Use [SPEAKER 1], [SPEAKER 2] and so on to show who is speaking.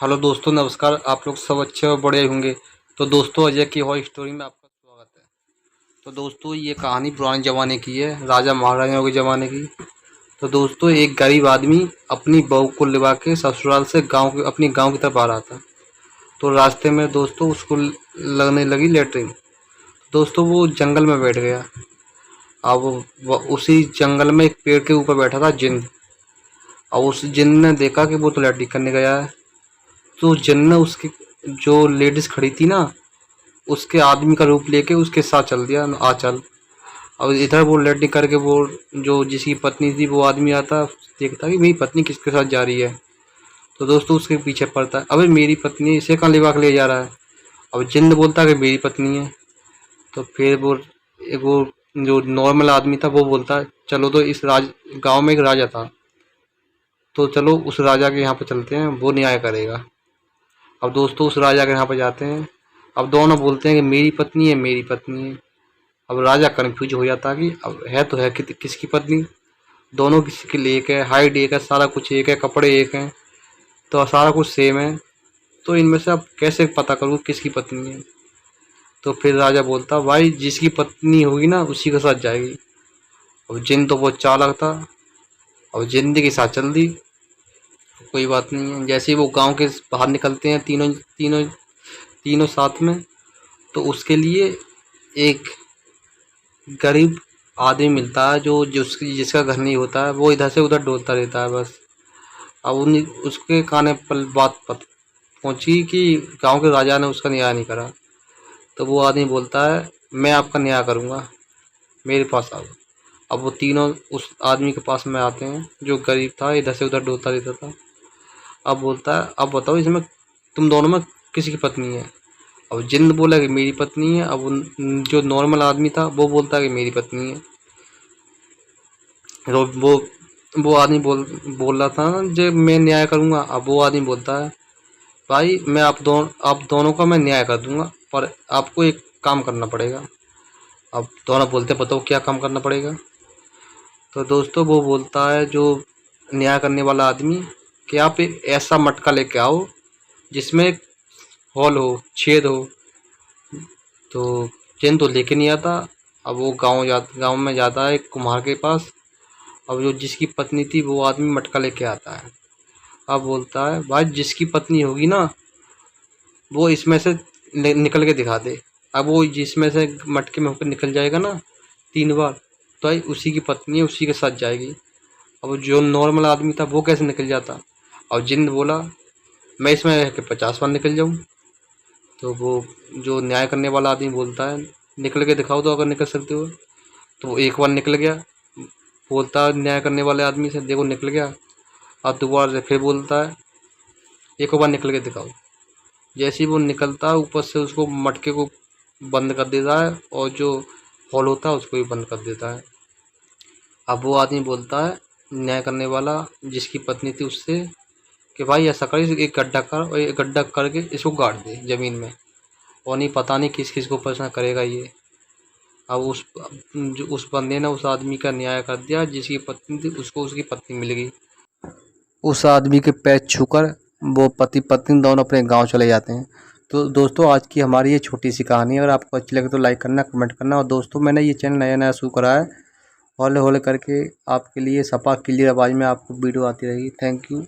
[SPEAKER 1] Hello दोस्तों, नमस्कार। आप लोग सब अच्छे और बढ़िया होंगे। तो दोस्तों, अजय की हॉर स्टोरी में आपका स्वागत है। तो दोस्तों, ये कहानी पुराने ज़माने की है, राजा महाराजाओं के ज़माने की। तो दोस्तों, एक गरीब आदमी अपनी बहू को लिवा के ससुराल से अपनी गांव की तरफ आ रहा था। तो रास्ते में दोस्तों उसको लगने लगी लेटरिन। दोस्तों, वो जंगल में बैठ गया। अब उसी जंगल में एक पेड़ के ऊपर बैठा था जिन्न। और उस जिन्न ने देखा कि वो तो लैट्रिन करने गया है। तो जिन्न ने उसकी जो लेडीज खड़ी थी ना, उसके आदमी का रूप लेके उसके साथ चल दिया, आ चल। अब इधर वो लैट्रिन करके वो जो जिसकी पत्नी थी वो आदमी आता, देखता कि मेरी पत्नी किसके साथ जा रही है। तो दोस्तों उसके पीछे पड़ता है, अबे मेरी पत्नी, इसे कहाँ लिवा के ले जा रहा है। अब जिन्न बोलता है कि मेरी पत्नी है। तो फिर वो जो नॉर्मल आदमी था वो बोलता है, चलो तो इस गांव में एक राजा था, तो चलो उस राजा के यहाँ पे चलते हैं, वो न्याय करेगा। अब दोस्तों उस राजा के यहाँ पे जाते हैं। अब दोनों बोलते हैं कि मेरी पत्नी है, मेरी पत्नी है। अब राजा कन्फ्यूज हो जाता है कि अब है तो है किसकी पत्नी। दोनों किसी के लिए एक है, हाइट एक है, सारा कुछ एक है, कपड़े एक हैं, तो सारा कुछ सेम है। तो इनमें से अब कैसे पता करूँ किसकी पत्नी है। तो फिर राजा बोलता, भाई जिसकी पत्नी होगी ना उसी के साथ जाएगी। अब जिन तो बहुत चालाक था। अब जिंदगी के साथ चल दी। कोई बात नहीं है। जैसे ही वो गांव के बाहर निकलते हैं तीनों तीनों तीनों साथ में, तो उसके लिए एक गरीब आदमी मिलता है जो जिसका घर नहीं होता है। वो इधर से उधर डोलता रहता है बस। अब उसके काने पर बात पहुंची कि गांव के राजा ने उसका न्याय नहीं करा। तो वो आदमी बोलता है, मैं आपका न्याय करूंगा, मेरे पास आओ। अब वो तीनों उस आदमी के पास में आते हैं जो गरीब था, इधर से उधर डोलता रहता था। अब बोलता है, अब बताओ इसमें तुम दोनों में किसी की पत्नी है। अब जिन्न बोला कि मेरी पत्नी है। अब जो नॉर्मल आदमी था वो बोलता है कि मेरी पत्नी है। तो वो आदमी बोल रहा था ना, जब मैं न्याय करूंगा। अब वो आदमी बोलता है, भाई मैं आप दोनों का मैं न्याय कर दूंगा, पर आपको एक काम करना पड़ेगा। अब दोनों बोलते हैं, बताओ क्या काम करना पड़ेगा। तो दोस्तों वो बोलता है, जो न्याय करने वाला आदमी, कि आप एक ऐसा मटका लेके आओ जिसमें एक हॉल हो, छेद हो। तो चैन तो लेके नहीं आता। अब वो गांव में जाता है एक कुम्हार के पास। अब जो जिसकी पत्नी थी वो आदमी मटका लेके आता है। अब बोलता है, भाई जिसकी पत्नी होगी ना वो इसमें से निकल के दिखा दे। अब वो जिसमें से मटके में होकर निकल जाएगा ना 3 बार, तो भाई उसी की पत्नी है, उसी के साथ जाएगी। अब जो नॉर्मल आदमी था वो कैसे निकल जाता। और जिन्न बोला, मैं इसमें रह के 50 बार निकल जाऊँ। तो वो जो न्याय करने वाला आदमी बोलता है, निकल के दिखाओ तो अगर निकल सकते हो। तो वो एक बार निकल गया। बोलता है न्याय करने वाले आदमी से, देखो निकल गया। अब दोबारा से फिर बोलता है, एक बार निकल के दिखाओ। जैसे ही वो निकलता है, ऊपर से उसको मटके को बंद कर देता है, और जो हॉल होता है उसको भी बंद कर देता है। अब वो आदमी बोलता है, न्याय करने वाला जिसकी पत्नी थी उससे, कि भाई ऐसा कर, एक गड्ढा कर और एक गड्ढा करके इसको गाड़ दे ज़मीन में। और नहीं, पता नहीं किस किस को परेशान करेगा ये। अब उस बंदे ने उस आदमी का न्याय कर दिया। जिसकी पत्नी थी उसको उसकी पत्नी मिल गई। उस आदमी के पैर छूकर वो पति पत्नी दोनों अपने गांव चले जाते हैं। तो दोस्तों, आज की हमारी ये छोटी सी कहानी है। अगर आपको अच्छी लगे तो लाइक करना, कमेंट करना। और दोस्तों, मैंने ये चैनल नया नया शुरू करा है, हौले हौले करके आपके लिए सपा क्लियर आवाज़ में आपको वीडियो आती रहेगी। Thank you.